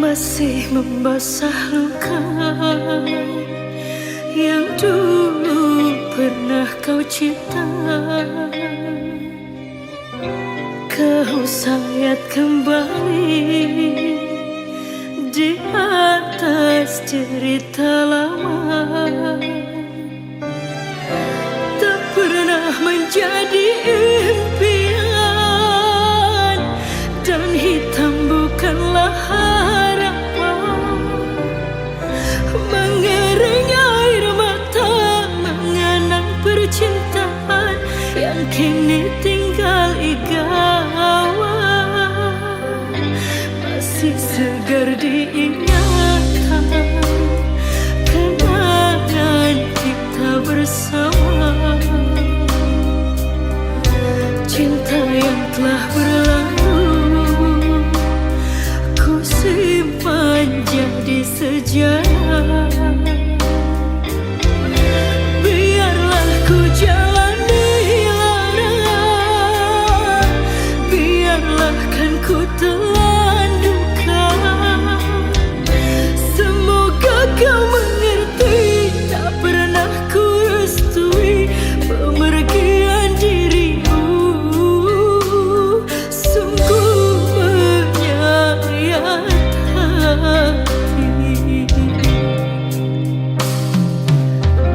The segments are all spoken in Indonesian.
Masih membasah luka yang dulu pernah kau cipta. Kau sayat kembali di atas cerita lama. Tak pernah menjadi impian, dan hitam bukanlah harapan. Mengering air mata mengenang percintaan yang kini tinggal igawan. Masih segar diingatan kenangan kita bersama. Cinta yang telah berlalu ku simpan jadi sejarah. Biarlah ku jalani lara, biarlah kan ku telan duka. Semoga kau mengerti, tak pernah ku restui pemergian dirimu. Sungguh menyayat hati.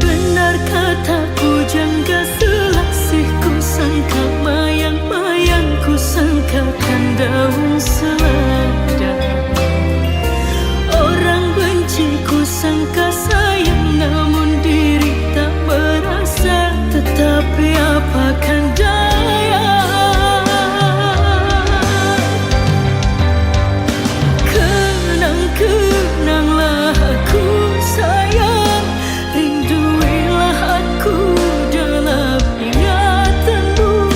Benar kataku jangka selasih, ku sangka mayang-mayang, ku sangkakan daun selada. Orang benci ku sangka sayang, namun diri tak merasa. Tetapi apakan daya, kenang-kenanglah aku sayang. Rinduilah aku dalam ingatanmu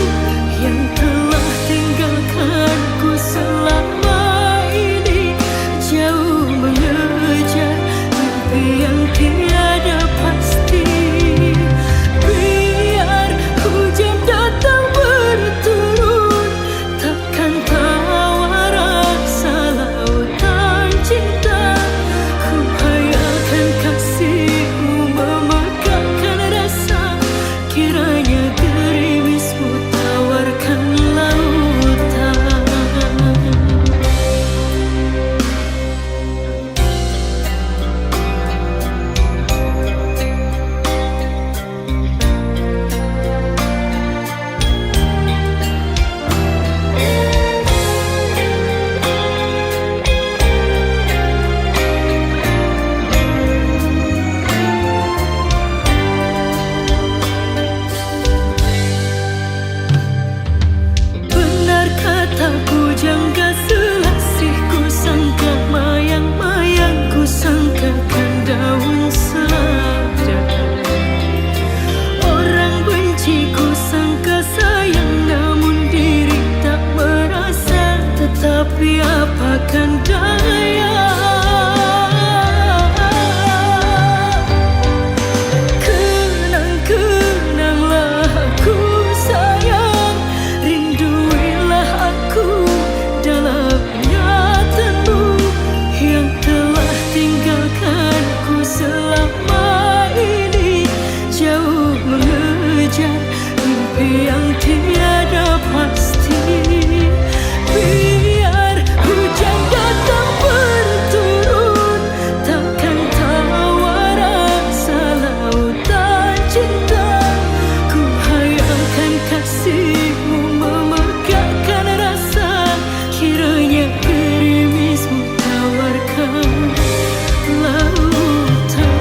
yang telah tinggalkanku selama ini. Jauh mengejar mimpi yang tiada pasti. Biar hujan datang berturut, takkan tawar rasa lautan cinta. Ku hayalkan kasihmu memekakkan rasa, kiranya gerimismu tawarkan lautan. Benar kataku jangka selasih, ku sangka mayang-mayang, ku sangkakan daun selada. Orang benci ku sangka sayang, namun diri tak merasa. Tetapi apakan daya, kenang-kenanglah aku sayang. Rinduilah aku dalam ingatanmu yang telah tinggalkanku selama ini. Jauh mengejar mimpi yang tiada pasti. Biar hujan datang berturut, takkan tawar rasa lautan cinta. Ku hayalkan kasihmu memekakkan rasa, kiranya gerimismu tawarkan lautan.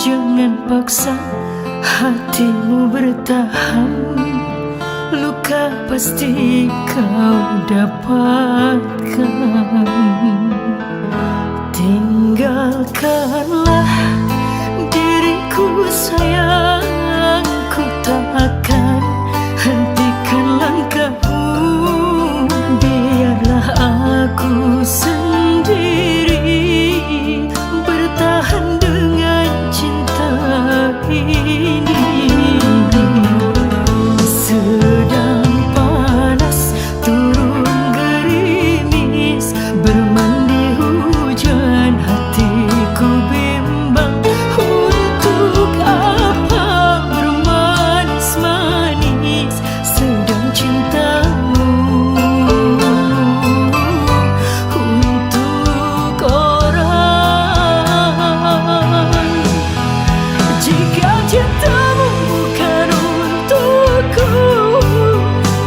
Jangan paksa hatimu bertahan, luka pasti kau dapatkan. Tinggalkanlah diriku sayang, ku tak akan hentikan langkahmu. Biarlah aku sendiri bertahan dengan cinta ini. Sedang panas turun gerimis, bermandi hujan hatiku bimbang. Untuk apa bermanis-manis sedang cintamu untuk orang. Jika cintamu bukan untukku,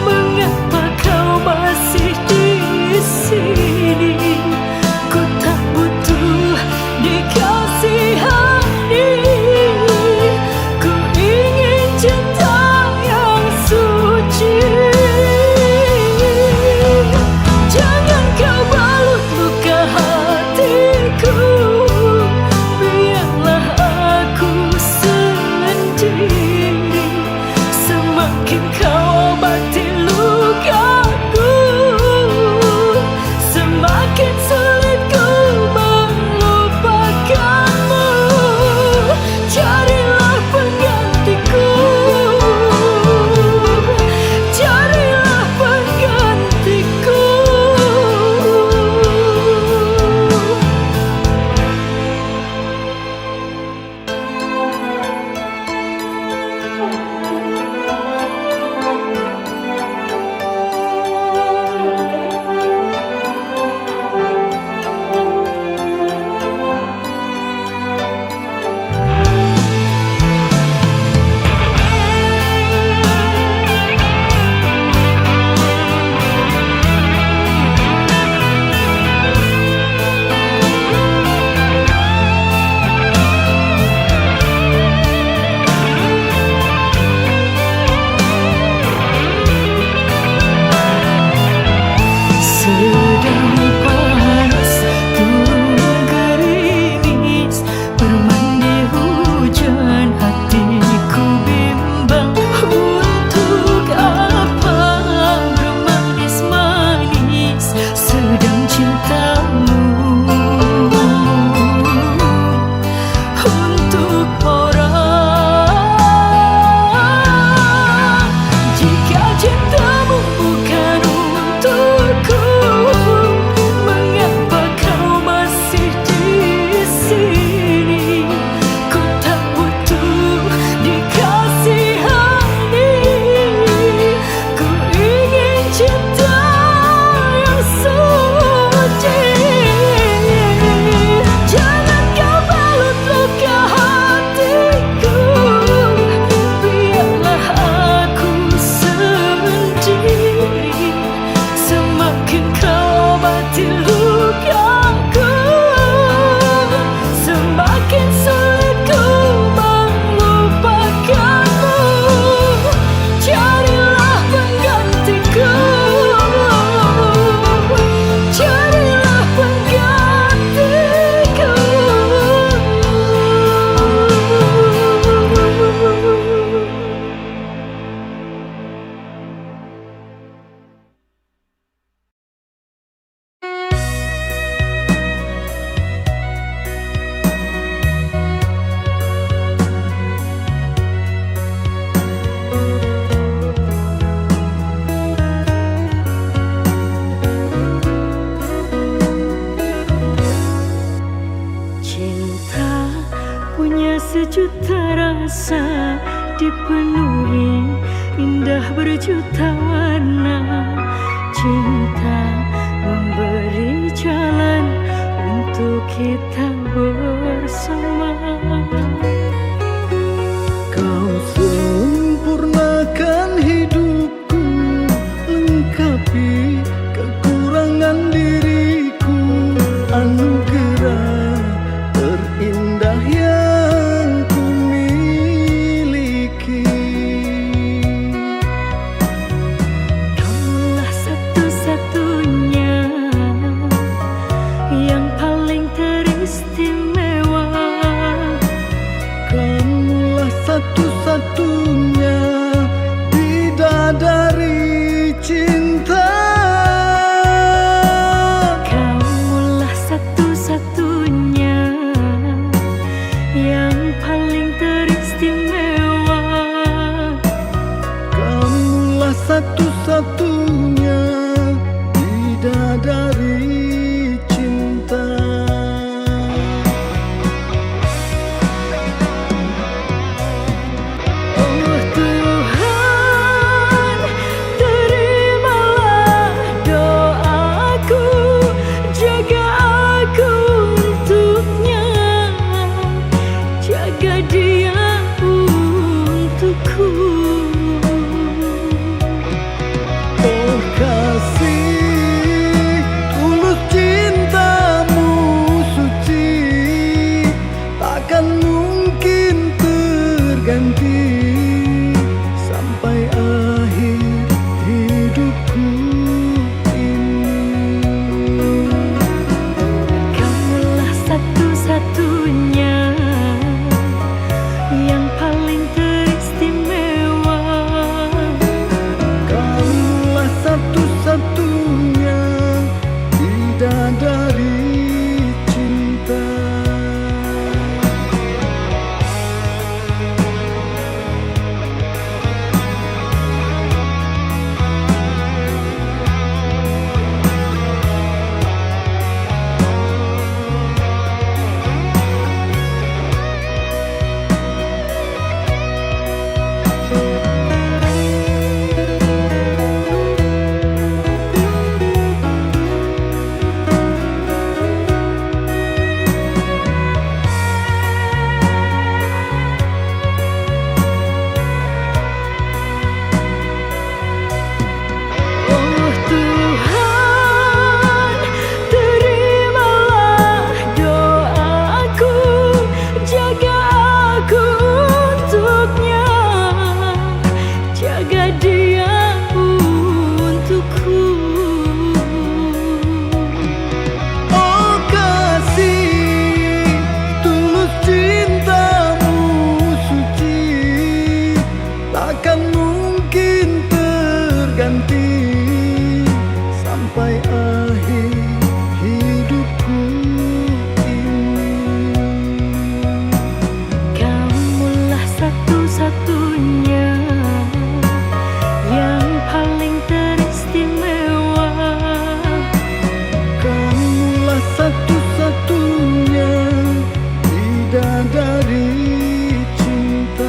mengapa kau masih di sini? Ku tak butuh dikasihani, ku ingin cinta yang suci. Jangan kau balut luka hatiku, biarlah aku sendiri. Semakin kau obati lukaku, semakin sulit ku melupakanmu. Carilah penggantiku, carilah penggantiku. Sedang panas turun gerimis, bermandi hujan hatiku bimbang. Untuk apa bermanis-manis sedang cintamu untuk orang. Jika cintamu bukan untukku, mengapa kau masih di sini? Ku tak butuh dikasihani, ku ingin cinta yang suci. Jangan kau balut luka hatiku, biarlah aku sendiri. Semakin kau obati lukaku, semakin sulit ku melupakanmu. Carilah penggantiku, carilah penggantiku. Cinta punya sejuta rasa, dipenuhi indah berjuta warna. Cinta memberi jalan untuk kita bersama. Kau sempurnakan hidupku, lengkapi kekurangan diriku. Anugerah terindah yang satu-satunya bidadari cinta. Kamulah satu-satunya yang paling teristimewa. Kamulah satu-satunya bidadari cinta. Oh Tuhan, terimalah doaku, jaga aku untuknya, jaga dia untukku. Oh kasih, tulus cintamu suci, takkan mungkin terganti sampai akhir hidupku ini. Kamulah satu-satunya yang paling teristimewa. Kamulah satu-satunya bidadari cinta. Oh Tuhan, terimalah doaku, jaga aku untuknya, jaga dia untukku. Oh kasih, tulus cintamu suci, takkan mungkin terganti sampai akhir hidupku ini. Kamulah satu-satunya yang paling teristimewa. Kamulah satu-satunya bidadari cinta.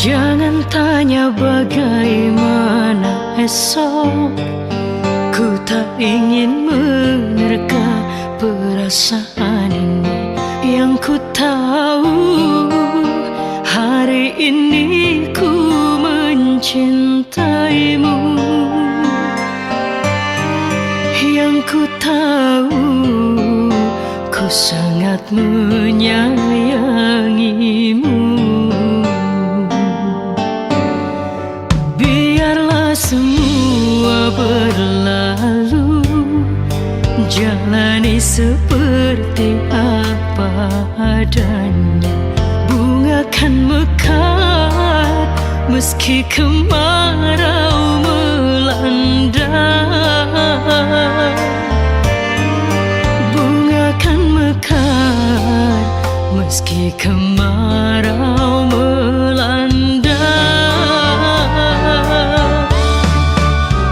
Jangan tanya bagaimana esok, ku tak ingin menerka perasaan ini. Yang ku tahu hari ini ku mencintaimu. Yang ku tahu ku sangat menyayangimu. Semua berlalu, jalani seperti apa adanya. Bunga kan mekar meski kemarau melanda. meski kemarau melanda.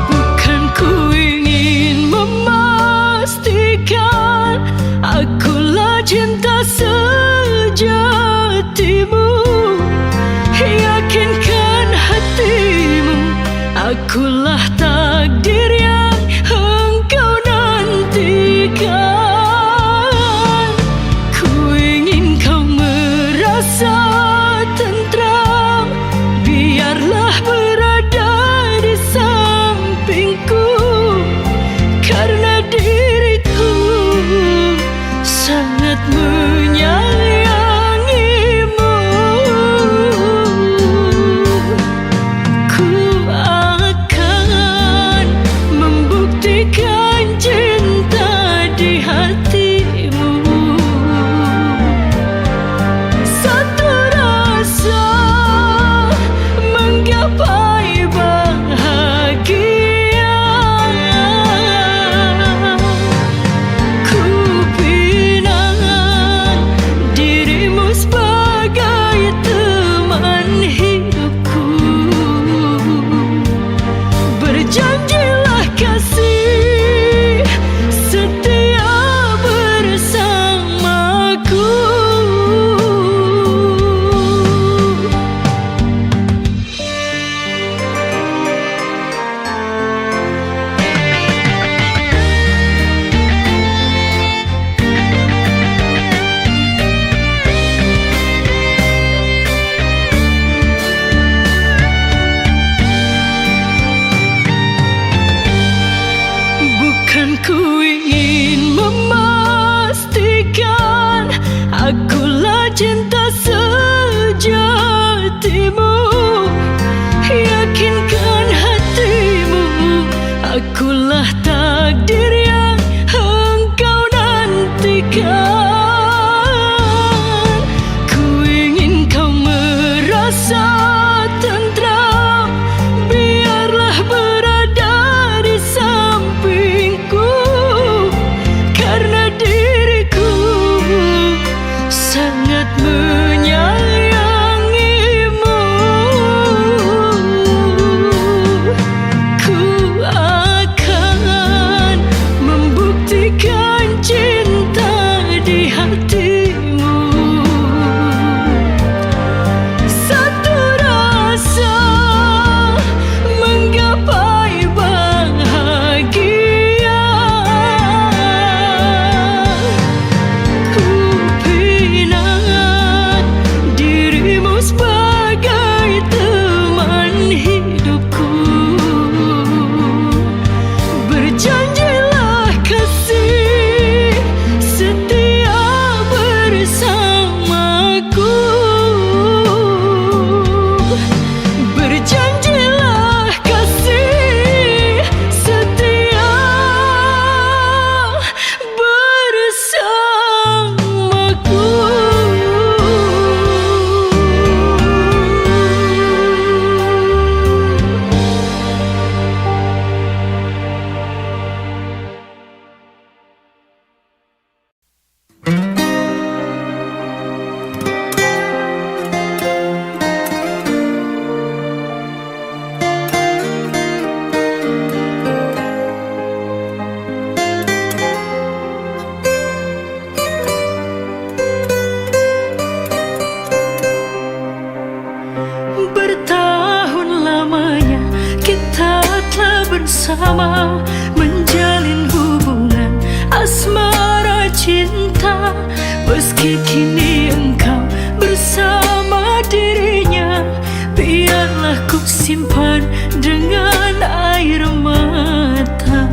Bukan ku ingin memastikan akulah cinta sejatimu. Yakinkan hatimu, akulah takdir yang engkau nantikan. Ku ingin kau merasa tentram, biarlah berada di sampingku, karena diriku sangat menyayangimu. Ku akan membuktikan cinta di hatimu. Satu rasa menggapai bahagia. Ku pinang dirimu sebagai teman hidupku. Berjanjilah kasih setia bersamaku. Bukan ku ingin memastikan akulah cinta sejatimu. Yakinkan hatimu, akulah takdir yang engkau nantikan. Ku ingin kau merasa tentram, biarlah berada di sampingku, karena diriku sangat menyayangimu. Ku akan membuktikan cinta di hatimu. Satu rasa menggapai bahagia. Ku pinang dirimu sebagai teman hidupku. Berjanjilah kasih setia bersamaku. Berjanjilah kasih setia bersamaku. Bertahun lamanya kita telah bersama, menjalin hubungan asmara cinta. Meski kini engkau bersama dirinya, biarlah ku simpan dengan air mata.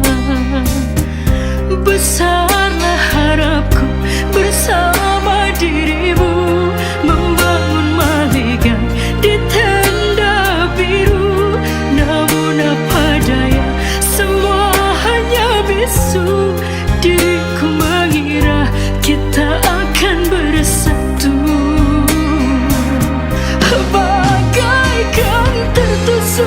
Besarlah harapku bersama dirimu, membangun maligai di tenda biru. Namun apa daya, semua hanya bisu. Diriku mengira kita akan bersatu, bagaikan tertusuk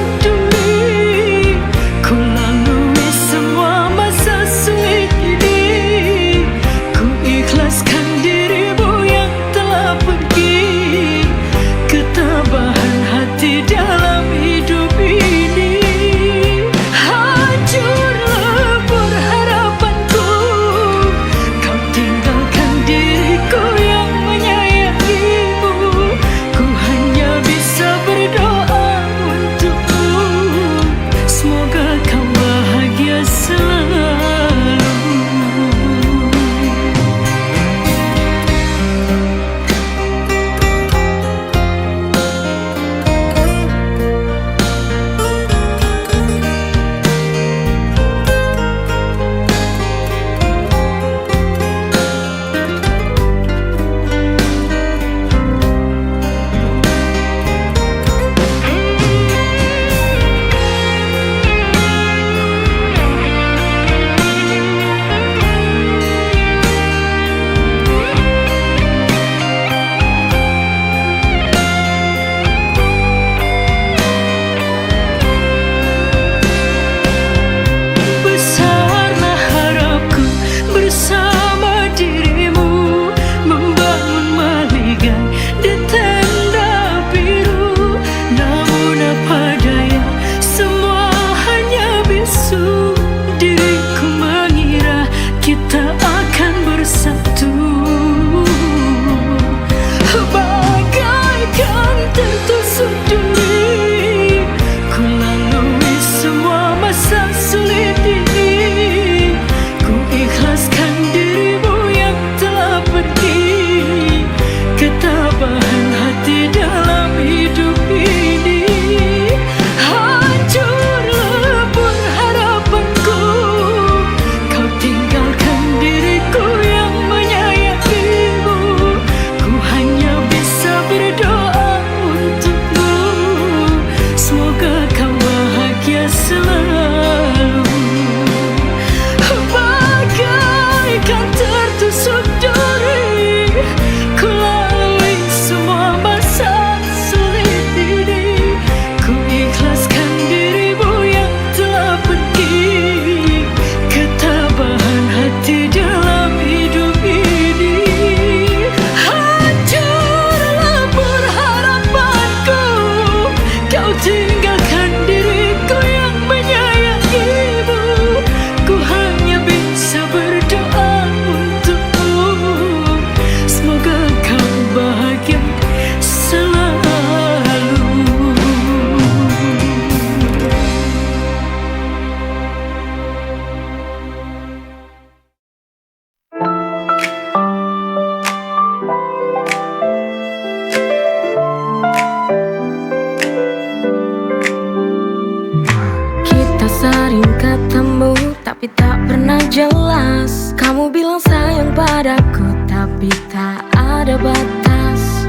sering ketemu tapi tak pernah jelas. Kamu bilang sayang padaku tapi tak ada batas.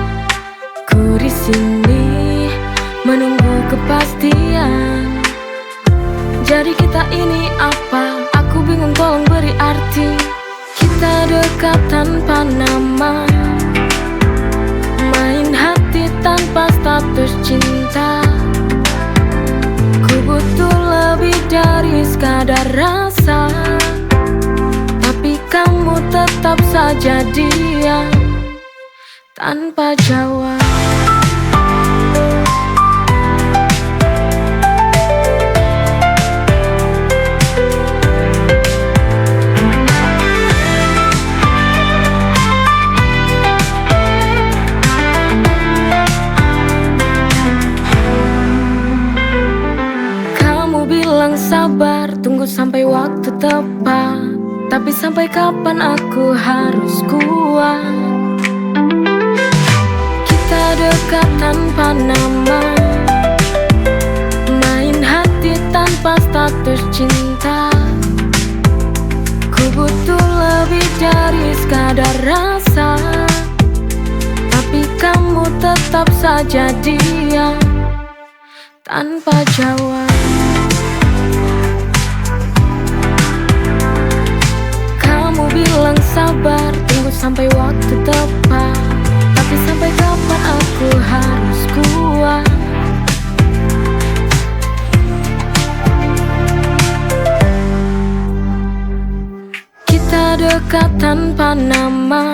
Ku di sini menunggu kepastian. Jadi kita ini apa? Aku bingung, tolong beri arti. Kita dekat tanpa nama, main hati tanpa status cinta. Ku butuh lebih dari sekadar rasa, tapi kamu tetap saja diam tanpa jawab. Sabar, tunggu sampai waktu tepat. Tapi sampai kapan aku harus kuat? Kita dekat tanpa nama, main hati tanpa status cinta. Ku butuh lebih dari sekadar rasa, tapi kamu tetap saja diam tanpa jawab. Bilang sabar, tunggu sampai waktu tepat. Tapi sampai kapan aku harus kuat? Kita dekat tanpa nama,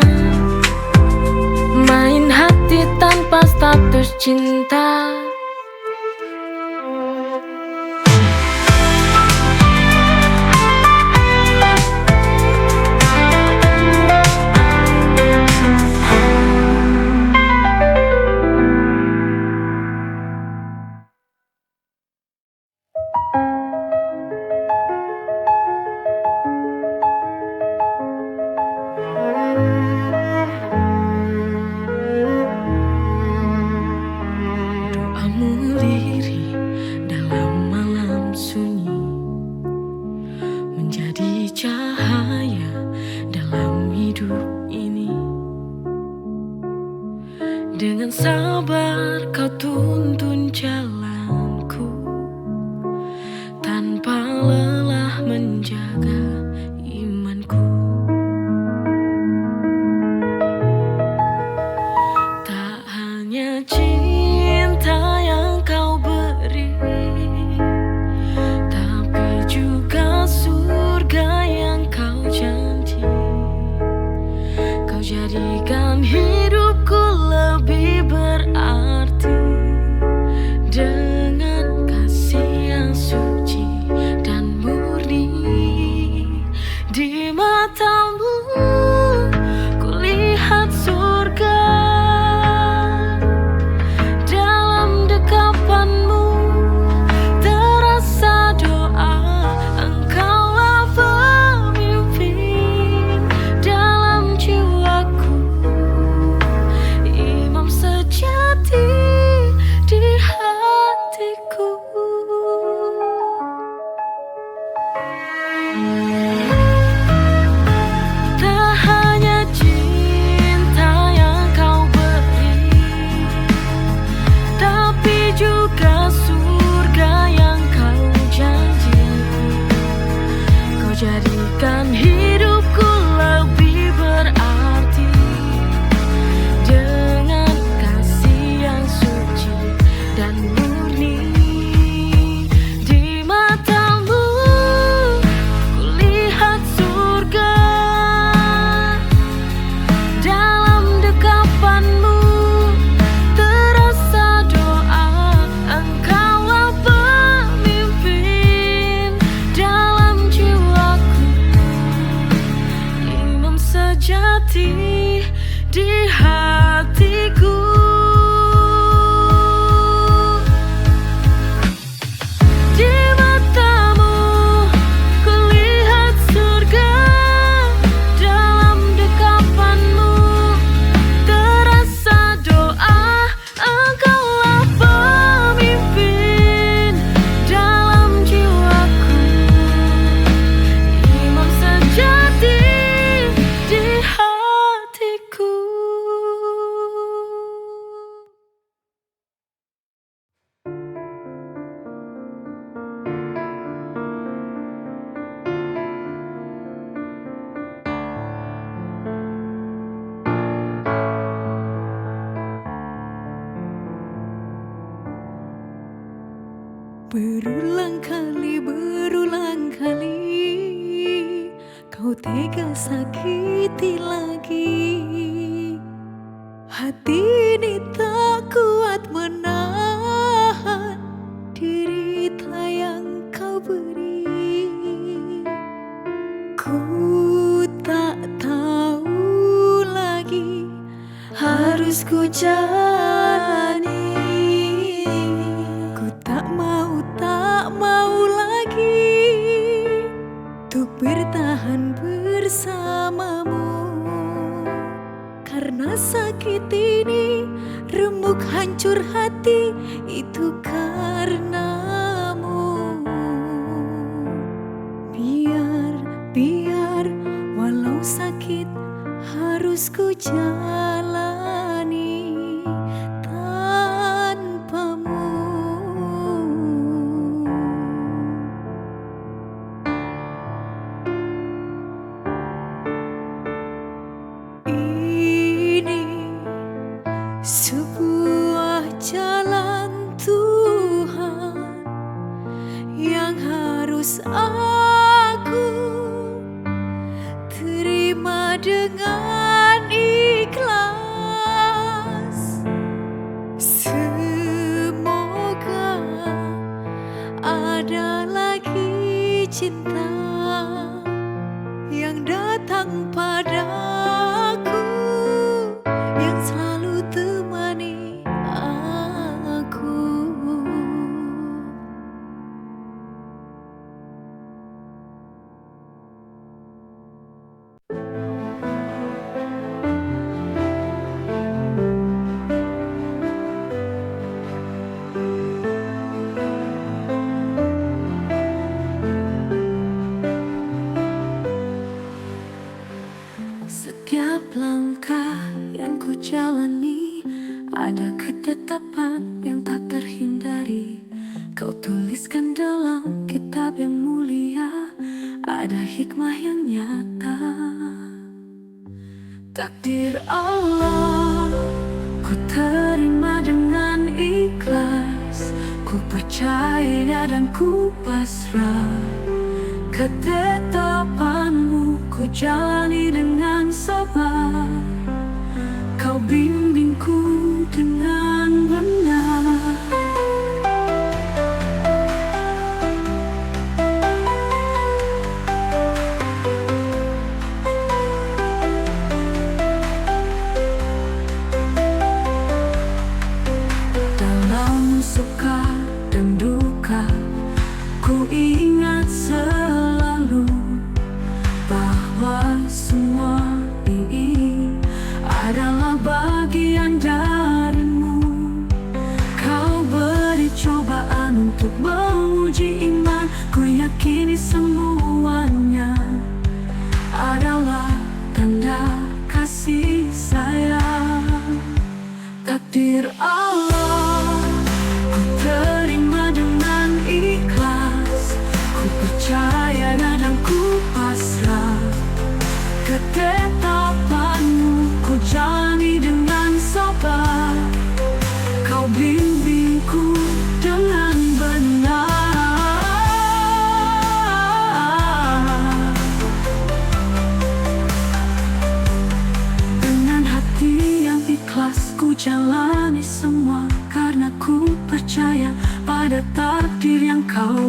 main hati tanpa status cinta. Dengan sabar kau tuntun jalanku, tanpa lelah menjaga imanku. Tak hanya cinta yang kau beri, tapi juga surga yang kau janji. Kau jadikan hidupku lebih berarti dengan kasih yang suci dan murni. berulang kali kau tega sakiti lagi. Hati ini tak kuat menahan derita yang kau beri. Ku tak tahu lagi harus ku jalani. Ku tak mau lagi untuk bertahan bersamamu. Karena sakit ini remuk hancur hati itu karenamu. Biar walau sakit harus ku jalani tanpamu. Ini sebuah jalan Tuhan yang harus aku terima dengan ikhlas. Semoga ada lagi cinta yang datang padaku, yang selalu temani aku. Setiap langkah yang ku jalani ada ketetapan yang tak terhindari. Kau tuliskan dalam kitab yang mulia, ada hikmah yang nyata. Takdir Allah ku terima dengan ikhlas. Ku percaya dan ku pasrah. Ketetapanmu ku jalani dengan sabar. Kau bimbingku dengan benar. Dalam suka dan duka ku ingat selalu bahwa semua ini adalah bagian darimu. Kau beri cobaan untuk menguji iman. Ku yakini semuanya adalah tanda kasih sayang. Takdir Allah ku terima dengan ikhlas. Ku percaya dan ku pasrah. Ketetapanmu ku jalani dengan sabar. Kau bimbingku dengan benar. Dengan hati yang ikhlas ku jalani semua, karena ku percaya pada takdir yang kau